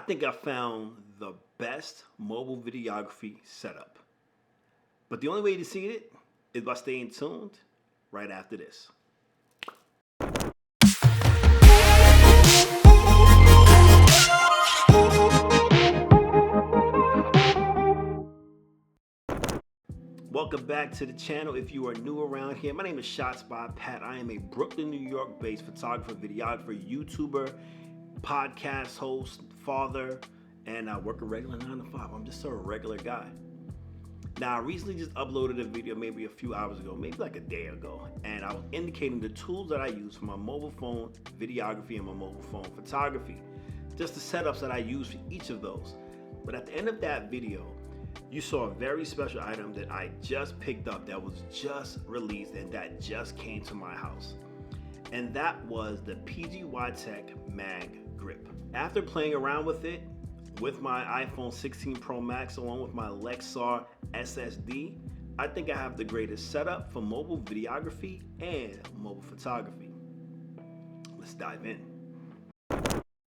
think I found the best mobile videography setup. But the only way to see it is by staying tuned right after this. Welcome back to the channel. If you are new around here, my name is Shots by Pat. I am a Brooklyn, New York based photographer, videographer, YouTuber, podcast host, father, and I work a regular 9 to 5. I'm just a regular guy. Now, I recently just uploaded a video maybe a few hours ago, maybe like a day ago, and I was indicating the tools that I use for my mobile phone videography and my mobile phone photography, just the setups that I use for each of those. But at the end of that video, you saw a very special item that I just picked up that was just released and that just came to my house. And that was the PGY-TECH Mag Grip. After playing around with it, with my iPhone 16 Pro Max along with my Lexar SSD, I think I have the greatest setup for mobile videography and mobile photography. Let's dive in.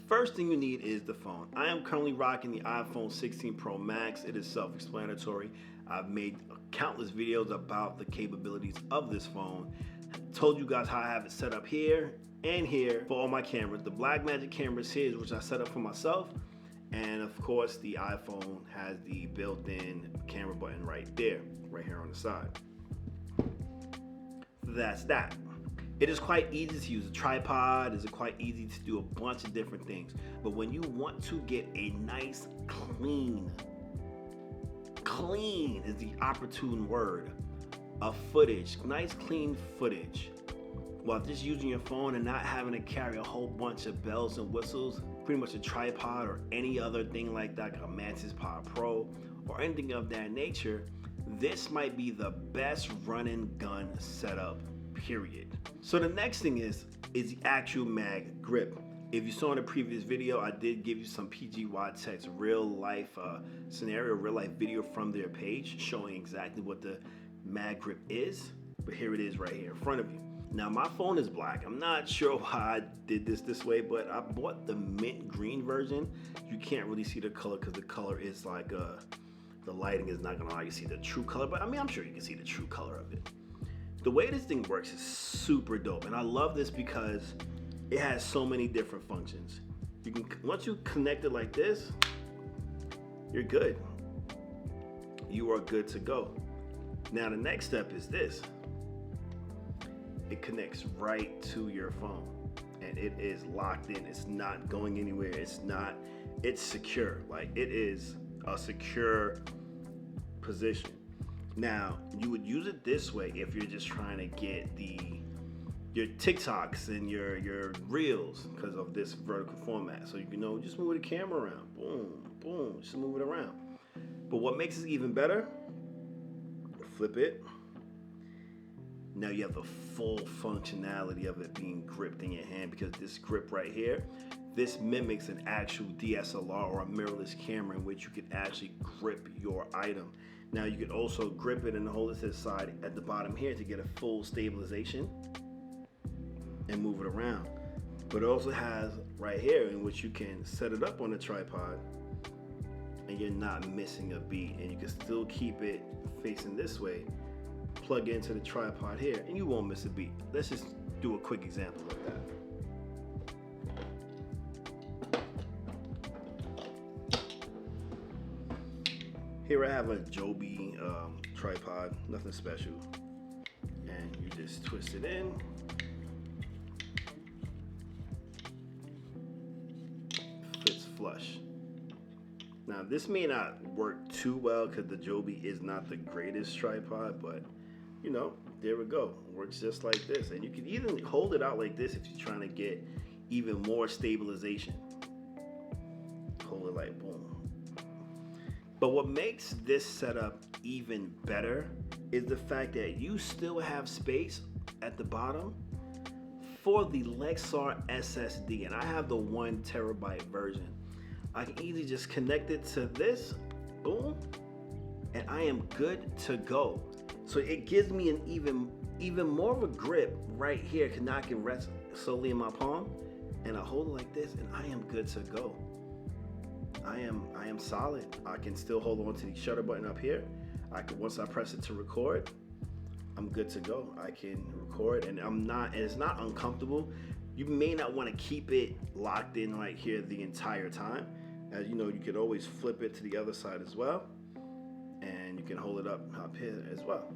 First thing you need is the phone. I am currently rocking the iPhone 16 Pro Max. It is self-explanatory. I've made countless videos about the capabilities of this phone. Told you guys how I have it set up here and here for all my cameras. The Blackmagic cameras here, which I set up for myself. And of course, the iPhone has the built-in camera button right there, right here on the side. That's that. It is quite easy to use a tripod. It's quite easy to do a bunch of different things. But when you want to get a nice, clean is the opportune word, of footage, nice clean footage, while just using your phone and not having to carry a whole bunch of bells and whistles, pretty much a tripod or any other thing like that, like a Mantis Pod Pro or anything of that nature, this might be the best run and gun setup, period. So the next thing is the actual mag grip. If you saw in the previous video, I did give you some PGY-TECH's real life scenario, real life video from their page showing exactly what the mag grip is. But here it is right here in front of you. Now my phone is black. I'm not sure why I did this way, but I bought the mint green version. You can't really see the color because the color is like, the lighting is not gonna allow you to see the true color, but I mean, I'm sure you can see the true color of it. The way this thing works is super dope, and I love this because it has so many different functions. You can, once you connect it like this, you're good. You are good to go. Now the next step is this. It connects right to your phone, and it is locked in. It's not going anywhere. It's secure. Like, it is a secure position. Now, you would use it this way if you're just trying to get your TikToks and your Reels because of this vertical format. So you can just move the camera around. Boom, boom, just move it around. But what makes it even better, flip it. Now you have the full functionality of it being gripped in your hand, because this grip right here, this mimics an actual DSLR or a mirrorless camera in which you can actually grip your item. Now you can also grip it and hold it to the side at the bottom here to get a full stabilization and move it around. But it also has right here in which you can set it up on a tripod and you're not missing a beat, and you can still keep it facing this way, plug into the tripod here, and you won't miss a beat. Let's just do a quick example of that. Here I have a Joby tripod, nothing special, and you just twist it in. Fits flush. Now this may not work too well because the Joby is not the greatest tripod, but there we go. Works just like this, and you can even hold it out like this if you're trying to get even more stabilization. Hold it like boom. But what makes this setup even better is the fact that you still have space at the bottom for the Lexar SSD, and I have the 1 terabyte version. I can easily just connect it to this, boom, and I am good to go. So it gives me an even more of a grip right here, because now I can rest solely in my palm, and I hold it like this, and I am good to go. I am solid. I can still hold on to the shutter button up here. Once I press it to record, I'm good to go. I can record, and it's not uncomfortable. You may not want to keep it locked in right here the entire time. As you know, you could always flip it to the other side as well, and you can hold it up here as well.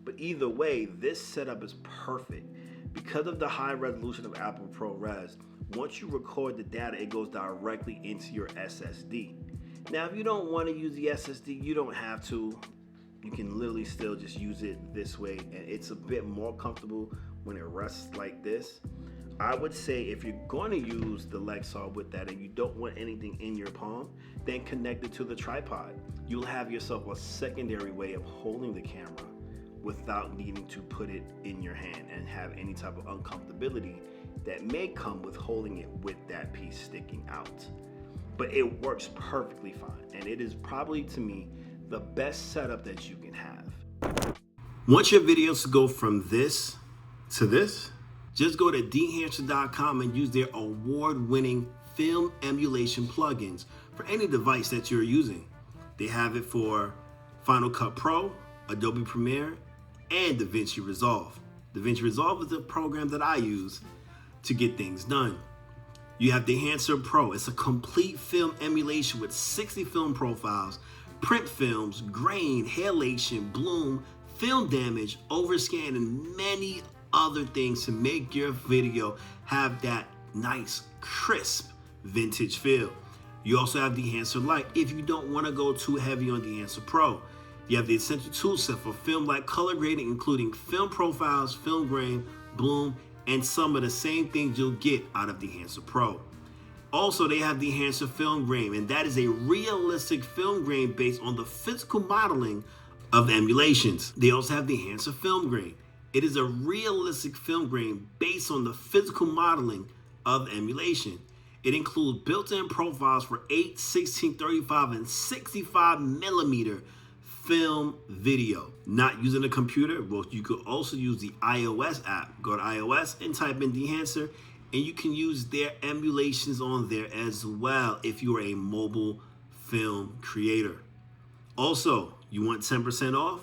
But either way, this setup is perfect. Because of the high resolution of Apple ProRes, once you record the data, it goes directly into your SSD. Now, if you don't want to use the SSD, you don't have to. You can literally still just use it this way, and it's a bit more comfortable when it rests like this. I would say if you're going to use the Lexar with that and you don't want anything in your palm, then connect it to the tripod. You'll have yourself a secondary way of holding the camera without needing to put it in your hand and have any type of uncomfortability that may come with holding it with that piece sticking out. But it works perfectly fine, and it is probably, to me, the best setup that you can have. Want your videos to go from this to this? Just go to Dehancer.com and use their award-winning film emulation plugins for any device that you're using. They have it for Final Cut Pro, Adobe Premiere, and DaVinci Resolve. DaVinci Resolve is the program that I use to get things done. You have Dehancer Pro. It's a complete film emulation with 60 film profiles, print films, grain, halation, bloom, film damage, overscan, and many other things to make your video have that nice, crisp, vintage feel. You also have Dehancer Lite if you don't want to go too heavy on Dehancer Pro. You have the essential tool set for film-like color grading, including film profiles, film grain, bloom, and some of the same things you'll get out of Dehancer Pro. Also, they have Dehancer Film Grain, and that is a realistic film grain based on the physical modeling of emulations. They also have Dehancer Film Grain. It is a realistic film grain based on the physical modeling of emulation. It includes built-in profiles for 8, 16, 35, and 65 millimeter film video. Not using a computer? Well, you could also use the iOS app. Go to iOS and type in Dehancer, and you can use their emulations on there as well if you are a mobile film creator. Also, you want 10% off?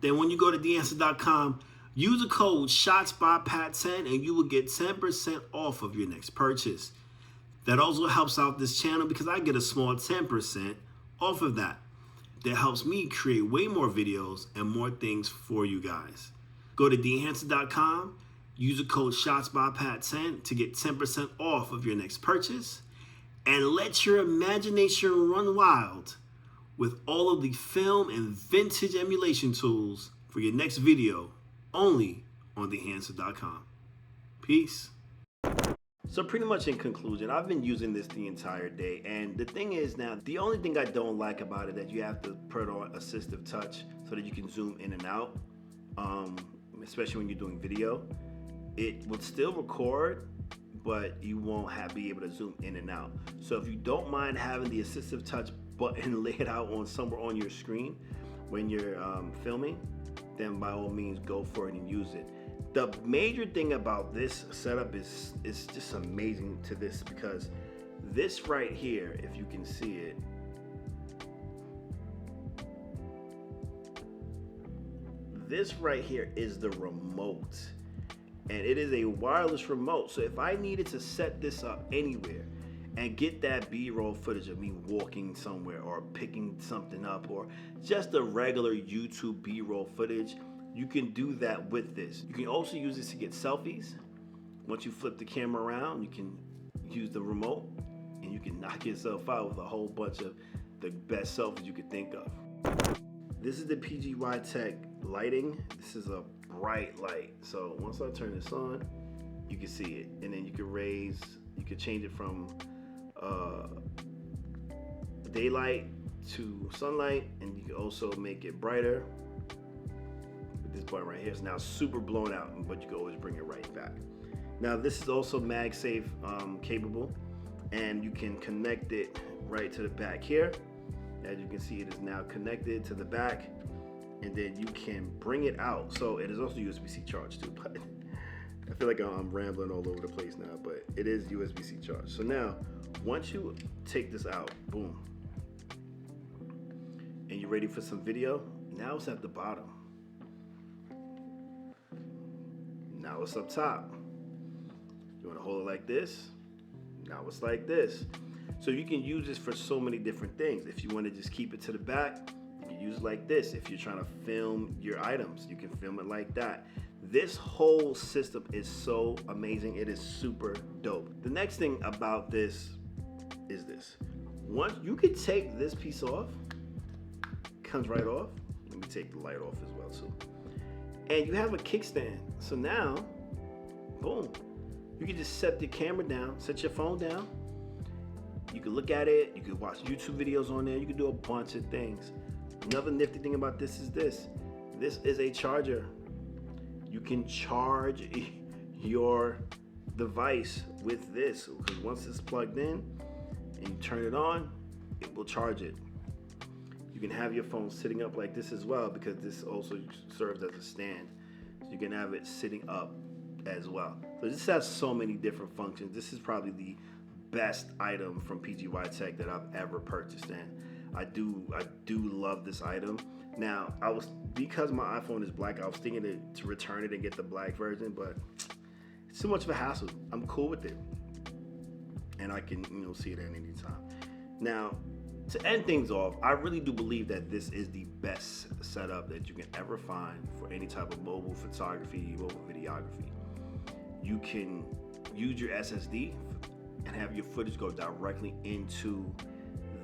Then when you go to Dehancer.com, use the code SHOTSByPat10 and you will get 10% off of your next purchase. That also helps out this channel because I get a small 10% off of that. That helps me create way more videos and more things for you guys. Go to Dehancer.com, use the code SHOTSByPat10 to get 10% off of your next purchase, and let your imagination run wild with all of the film and vintage emulation tools for your next video only on Dehancer.com. Peace. So pretty much in conclusion, I've been using this the entire day, and the thing is now, the only thing I don't like about it is that you have to put on assistive touch so that you can zoom in and out, especially when you're doing video. It will still record, but you won't be able to zoom in and out. So if you don't mind having the assistive touch button laid out on somewhere on your screen when you're filming, then by all means go for it and use it. The major thing about this setup is just amazing to this, because this right here, if you can see it, this right here is the remote, and it is a wireless remote. So if I needed to set this up anywhere and get that B-roll footage of me walking somewhere or picking something up, or just a regular YouTube B-roll footage, you can do that with this. You can also use this to get selfies. Once you flip the camera around, you can use the remote and you can knock yourself out with a whole bunch of the best selfies you could think of. This is the PGY Tech lighting. This is a bright light. So once I turn this on, you can see it. And then you can change it from daylight to sunlight, and you can also make it brighter. This button right here is now super blown out, but you can always bring it right back. Now this is also MagSafe capable, and you can connect it right to the back here. As you can see, it is now connected to the back, and then you can bring it out. So it is also USB-C charged too, but I feel like I'm rambling all over the place now, but it is USB-C charge. So now, once you take this out, boom, and you're ready for some video, now it's at the bottom. Now it's up top. You want to hold it like this. Now it's like this. So you can use this for so many different things. If you want to just keep it to the back, you use it like this. If you're trying to film your items, you can film it like that. This whole system is so amazing. It is super dope. The next thing about this is this. Once you could take this piece off, comes right off. Let me take the light off as well too. And you have a kickstand. So now, boom, you can just set the camera down, set your phone down. You can look at it, you can watch YouTube videos on there, you can do a bunch of things. Another nifty thing about this is this. This is a charger. You can charge your device with this, because once it's plugged in and you turn it on, it will charge it. You can have your phone sitting up like this as well, because this also serves as a stand. So you can have it sitting up as well. So this has so many different functions. This is probably the best item from PGY Tech that I've ever purchased, and I do love this item. Now, because my iPhone is black, I was thinking to return it and get the black version, but it's too much of a hassle. I'm cool with it, and I can see it at any time. Now, to end things off, I really do believe that this is the best setup that you can ever find for any type of mobile photography, mobile videography. You can use your SSD and have your footage go directly into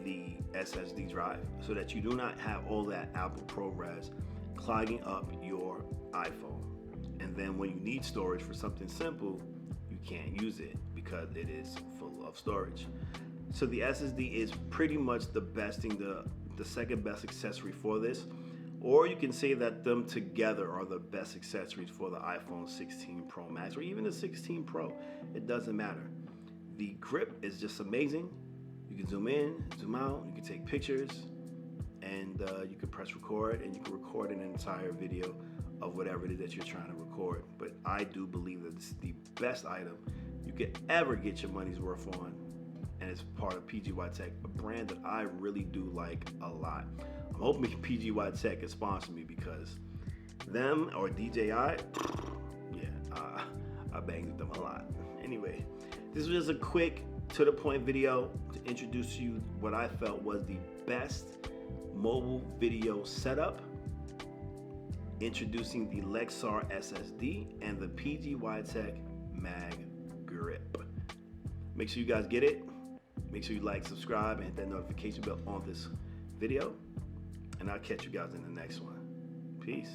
the SSD drive, so that you do not have all that Apple ProRes clogging up your iPhone. And then when you need storage for something simple, you can't use it because it is full of storage. So the SSD is pretty much the best thing, the second best accessory for this. Or you can say that them together are the best accessories for the iPhone 16 Pro Max or even the 16 Pro. It doesn't matter. The grip is just amazing. You can zoom in, zoom out, you can take pictures, and you can press record, and you can record an entire video of whatever it is that you're trying to record. But I do believe that this is the best item you could ever get your money's worth on, and it's part of PGY Tech, a brand that I really do like a lot. I'm hoping PGY Tech can sponsor me, because them or DJI, I banged with them a lot. Anyway, this was just a quick, to the point video to introduce you what I felt was the best mobile video setup, introducing the Lexar SSD and the PGY Tech Mag Grip. Make sure you guys get it. Make sure you like, subscribe, and hit that notification bell on this video. And I'll catch you guys in the next one. Peace.